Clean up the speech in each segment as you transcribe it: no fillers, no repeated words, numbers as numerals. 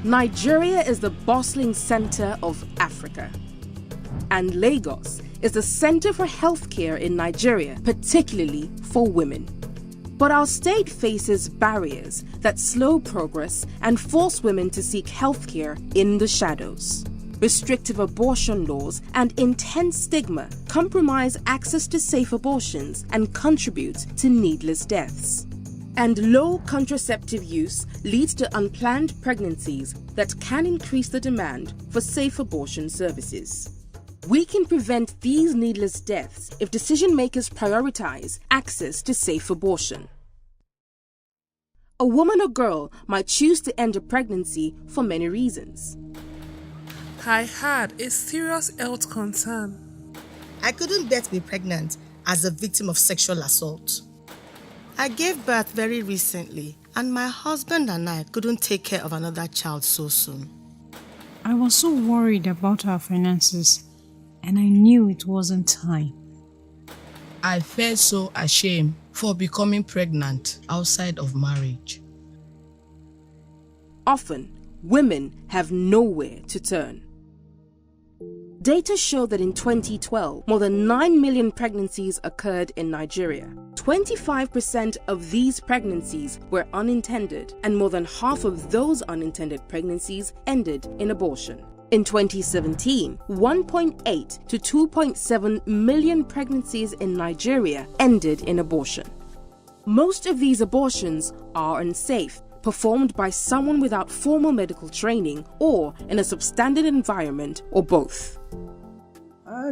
Nigeria is the bustling center of Africa, and Lagos is the center for healthcare in Nigeria, particularly for women. But our state faces barriers that slow progress and force women to seek healthcare in the shadows. Restrictive abortion laws and intense stigma compromise access to safe abortions and contribute to needless deaths. And low contraceptive use leads to unplanned pregnancies that can increase the demand for safe abortion services. We can prevent these needless deaths if decision makers prioritize access to safe abortion. A woman or girl might choose to end a pregnancy for many reasons. I had a serious health concern. I couldn't bear to be pregnant as a victim of sexual assault. I gave birth very recently, and my husband and I couldn't take care of another child so soon. I was so worried about our finances, and I knew it wasn't time. I felt so ashamed for becoming pregnant outside of marriage. Often, women have nowhere to turn. Data show that in 2012, more than 9 million pregnancies occurred in Nigeria. 25% of these pregnancies were unintended, and more than half of those unintended pregnancies ended in abortion. In 2017, 1.8 to 2.7 million pregnancies in Nigeria ended in abortion. Most of these abortions are unsafe, performed by someone without formal medical training or in a substandard environment, or both.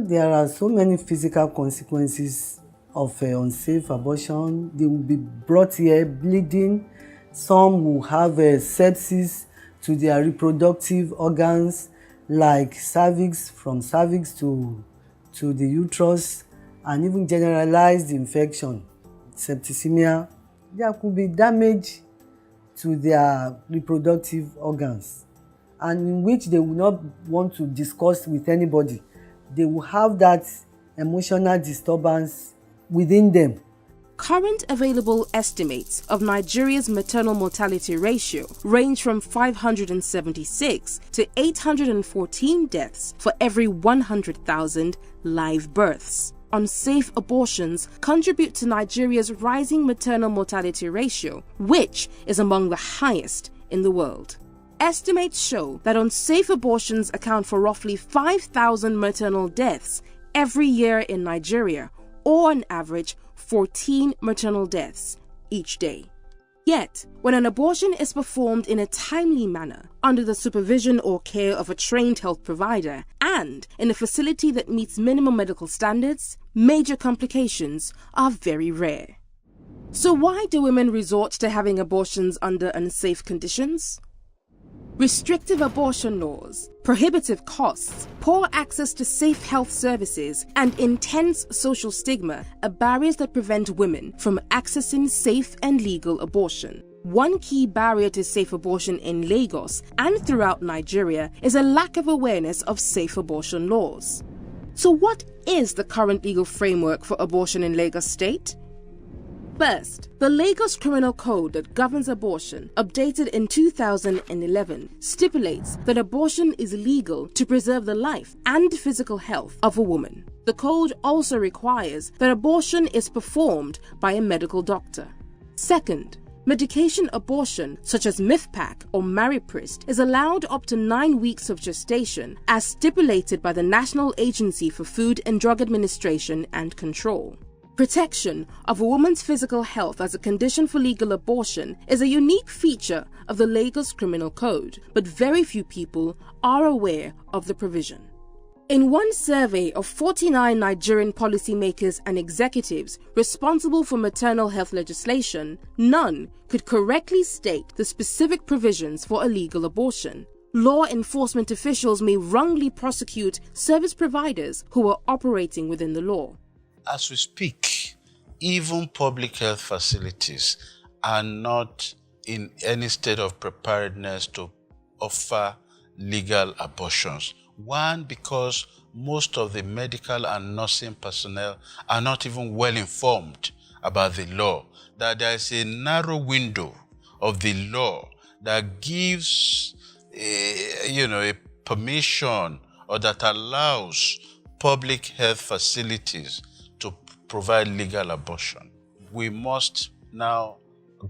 There are so many physical consequences of unsafe abortion. They will be brought here bleeding. Some will have sepsis to their reproductive organs, like cervix, from cervix to the uterus, and even generalized infection, septicemia. There could be damage to their reproductive organs, and in which they will not want to discuss with anybody. They will have that emotional disturbance within them. Current available estimates of Nigeria's maternal mortality ratio range from 576 to 814 deaths for every 100,000 live births. Unsafe abortions contribute to Nigeria's rising maternal mortality ratio, which is among the highest in the world. Estimates show that unsafe abortions account for roughly 5,000 maternal deaths every year in Nigeria, or on average 14 maternal deaths each day. Yet, when an abortion is performed in a timely manner, under the supervision or care of a trained health provider, and in a facility that meets minimum medical standards, major complications are very rare. So why do women resort to having abortions under unsafe conditions? Restrictive abortion laws, prohibitive costs, poor access to safe health services, and intense social stigma are barriers that prevent women from accessing safe and legal abortion. One key barrier to safe abortion in Lagos and throughout Nigeria is a lack of awareness of safe abortion laws. So what is the current legal framework for abortion in Lagos State? First, the Lagos Criminal Code that governs abortion, updated in 2011, stipulates that abortion is legal to preserve the life and physical health of a woman. The code also requires that abortion is performed by a medical doctor. Second, medication abortion, such as Mifpac or Mariprist, is allowed up to 9 weeks of gestation, as stipulated by the National Agency for Food and Drug Administration and Control. Protection of a woman's physical health as a condition for legal abortion is a unique feature of the Lagos Criminal Code, but very few people are aware of the provision. In one survey of 49 Nigerian policymakers and executives responsible for maternal health legislation, none could correctly state the specific provisions for a legal abortion. Law enforcement officials may wrongly prosecute service providers who are operating within the law. As we speak, even public health facilities are not in any state of preparedness to offer legal abortions. One, because most of the medical and nursing personnel are not even well informed about the law, that there is a narrow window of the law that gives a permission or that allows public health facilities to provide legal abortion. We must now,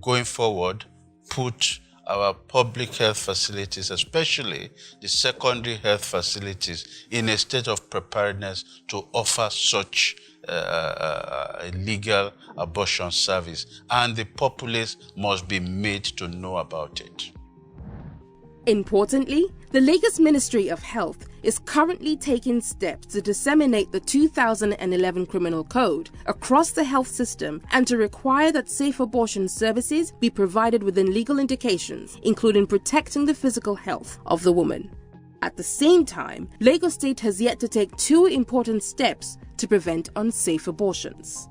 going forward, put our public health facilities, especially the secondary health facilities, in a state of preparedness to offer such a legal abortion service, and the populace must be made to know about it. Importantly, the Lagos Ministry of Health is currently taking steps to disseminate the 2011 Criminal Code across the health system and to require that safe abortion services be provided within legal indications, including protecting the physical health of the woman. At the same time, Lagos State has yet to take two important steps to prevent unsafe abortions.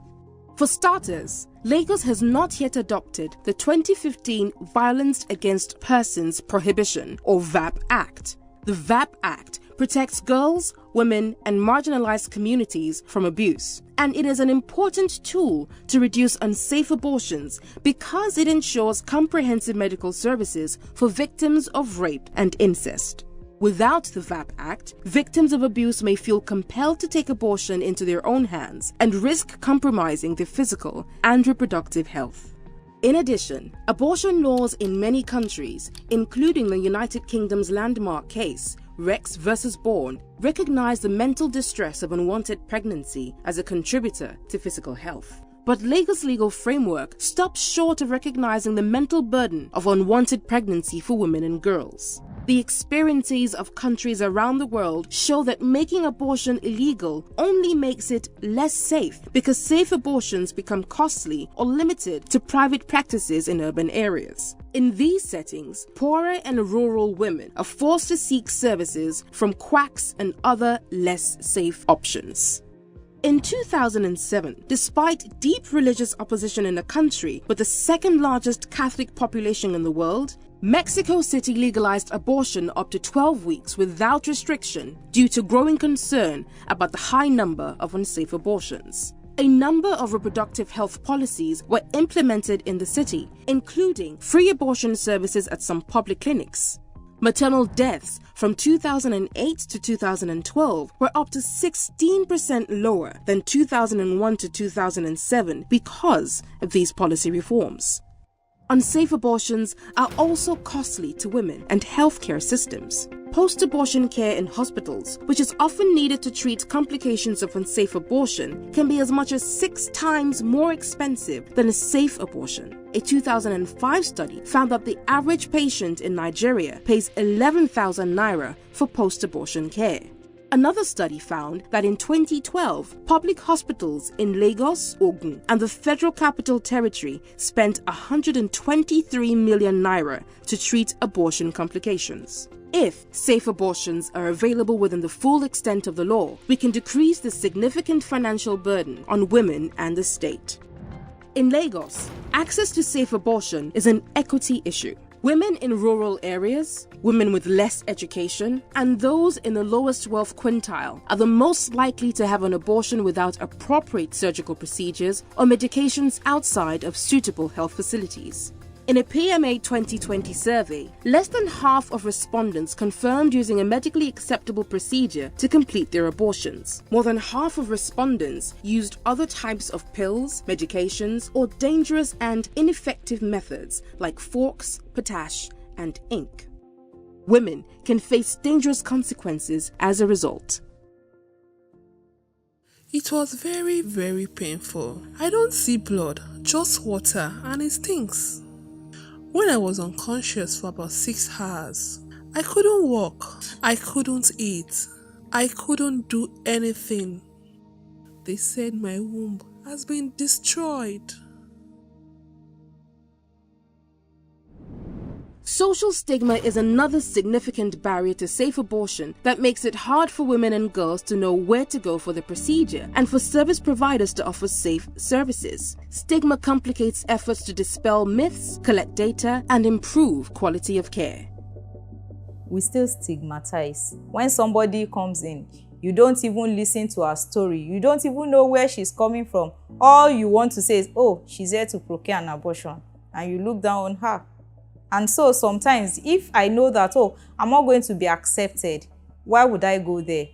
For starters, Lagos has not yet adopted the 2015 Violence Against Persons Prohibition, or VAP Act. The VAP Act protects girls, women, and marginalized communities from abuse, and it is an important tool to reduce unsafe abortions because it ensures comprehensive medical services for victims of rape and incest. Without the VAP Act, victims of abuse may feel compelled to take abortion into their own hands and risk compromising their physical and reproductive health. In addition, abortion laws in many countries, including the United Kingdom's landmark case, Rex vs. Bourne, recognize the mental distress of unwanted pregnancy as a contributor to physical health. But Lagos' legal framework stops short of recognizing the mental burden of unwanted pregnancy for women and girls. The experiences of countries around the world show that making abortion illegal only makes it less safe because safe abortions become costly or limited to private practices in urban areas. In these settings, poorer and rural women are forced to seek services from quacks and other less safe options. In 2007, despite deep religious opposition in a country with the second largest Catholic population in the world, Mexico City legalized abortion up to 12 weeks without restriction due to growing concern about the high number of unsafe abortions. A number of reproductive health policies were implemented in the city, including free abortion services at some public clinics. Maternal deaths from 2008 to 2012 were up to 16% lower than 2001 to 2007 because of these policy reforms. Unsafe abortions are also costly to women and healthcare systems. Post-abortion care in hospitals, which is often needed to treat complications of unsafe abortion, can be as much as 6 times more expensive than a safe abortion. A 2005 study found that the average patient in Nigeria pays 11,000 naira for post-abortion care. Another study found that in 2012, public hospitals in Lagos, Ogun, and the Federal Capital Territory spent 123 million naira to treat abortion complications. If safe abortions are available within the full extent of the law, we can decrease the significant financial burden on women and the state. In Lagos, access to safe abortion is an equity issue. Women in rural areas, women with less education, and those in the lowest wealth quintile are the most likely to have an abortion without appropriate surgical procedures or medications outside of suitable health facilities. In a PMA 2020 survey, less than half of respondents confirmed using a medically acceptable procedure to complete their abortions. More than half of respondents used other types of pills, medications, or dangerous and ineffective methods like forks, potash, and ink. Women can face dangerous consequences as a result. It was very, very painful. I don't see blood, just water, and it stinks. When I was unconscious for about 6 hours, I couldn't walk, I couldn't eat, I couldn't do anything. They said my womb has been destroyed. Social stigma is another significant barrier to safe abortion that makes it hard for women and girls to know where to go for the procedure and for service providers to offer safe services. Stigma complicates efforts to dispel myths, collect data, and improve quality of care. We still stigmatize. When somebody comes in, you don't even listen to her story. You don't even know where she's coming from. All you want to say is, oh, she's here to procure an abortion. And you look down on her. And so sometimes if I know that, oh, I'm not going to be accepted, why would I go there?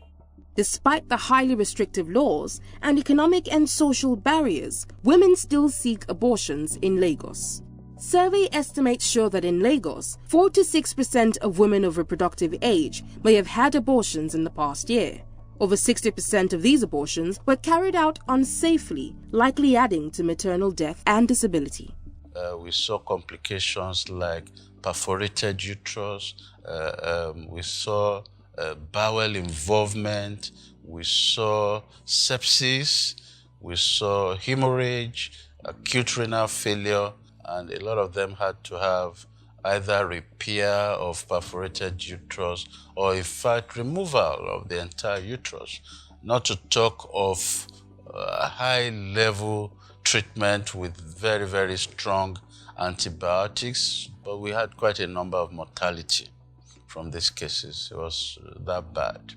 Despite the highly restrictive laws and economic and social barriers, women still seek abortions in Lagos. Survey estimates show that in Lagos, 4 to 6% of women of reproductive age may have had abortions in the past year. Over 60% of these abortions were carried out unsafely, likely adding to maternal death and disability. We saw complications like perforated uterus, we saw bowel involvement, we saw sepsis, we saw hemorrhage, acute renal failure, and a lot of them had to have either repair of perforated uterus or in fact removal of the entire uterus, not to talk of high-level treatment with very, very strong antibiotics, but we had quite a number of mortality from these cases. It was that bad.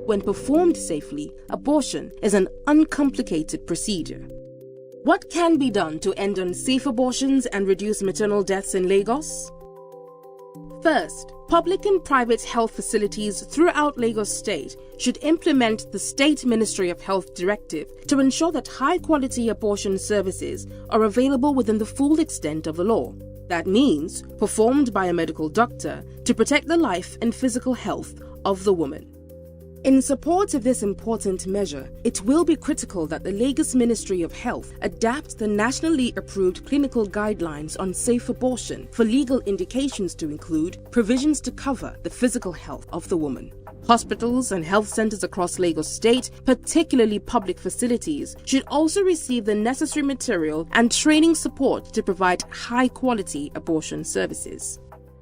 When performed safely, abortion is an uncomplicated procedure. What can be done to end unsafe abortions and reduce maternal deaths in Lagos? First, public and private health facilities throughout Lagos State should implement the State Ministry of Health Directive to ensure that high-quality abortion services are available within the full extent of the law. That means performed by a medical doctor to protect the life and physical health of the woman. In support of this important measure, it will be critical that the Lagos Ministry of Health adapt the nationally approved clinical guidelines on safe abortion for legal indications to include provisions to cover the physical health of the woman. Hospitals and health centers across Lagos State, particularly public facilities, should also receive the necessary material and training support to provide high-quality abortion services.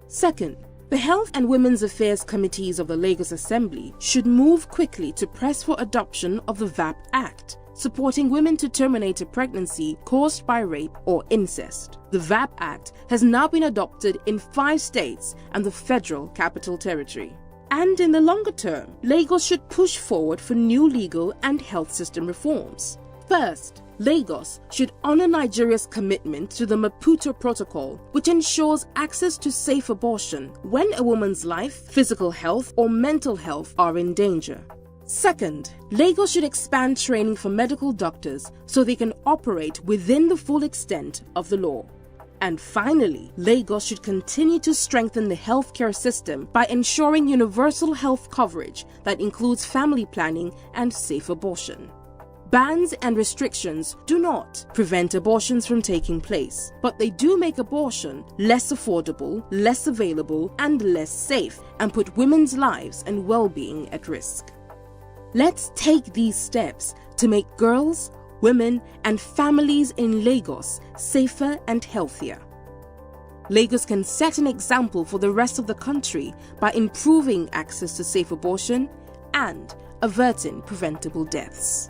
Second, the Health and Women's Affairs Committees of the Lagos Assembly should move quickly to press for adoption of the VAP Act, supporting women to terminate a pregnancy caused by rape or incest. The VAP Act has now been adopted in 5 states and the Federal Capital Territory. And in the longer term, Lagos should push forward for new legal and health system reforms. First, Lagos should honor Nigeria's commitment to the Maputo Protocol, which ensures access to safe abortion when a woman's life, physical health, or mental health are in danger. Second, Lagos should expand training for medical doctors so they can operate within the full extent of the law. And finally, Lagos should continue to strengthen the healthcare system by ensuring universal health coverage that includes family planning and safe abortion. Bans and restrictions do not prevent abortions from taking place, but they do make abortion less affordable, less available, and less safe, and put women's lives and well-being at risk. Let's take these steps to make girls, women, and families in Lagos safer and healthier. Lagos can set an example for the rest of the country by improving access to safe abortion and averting preventable deaths.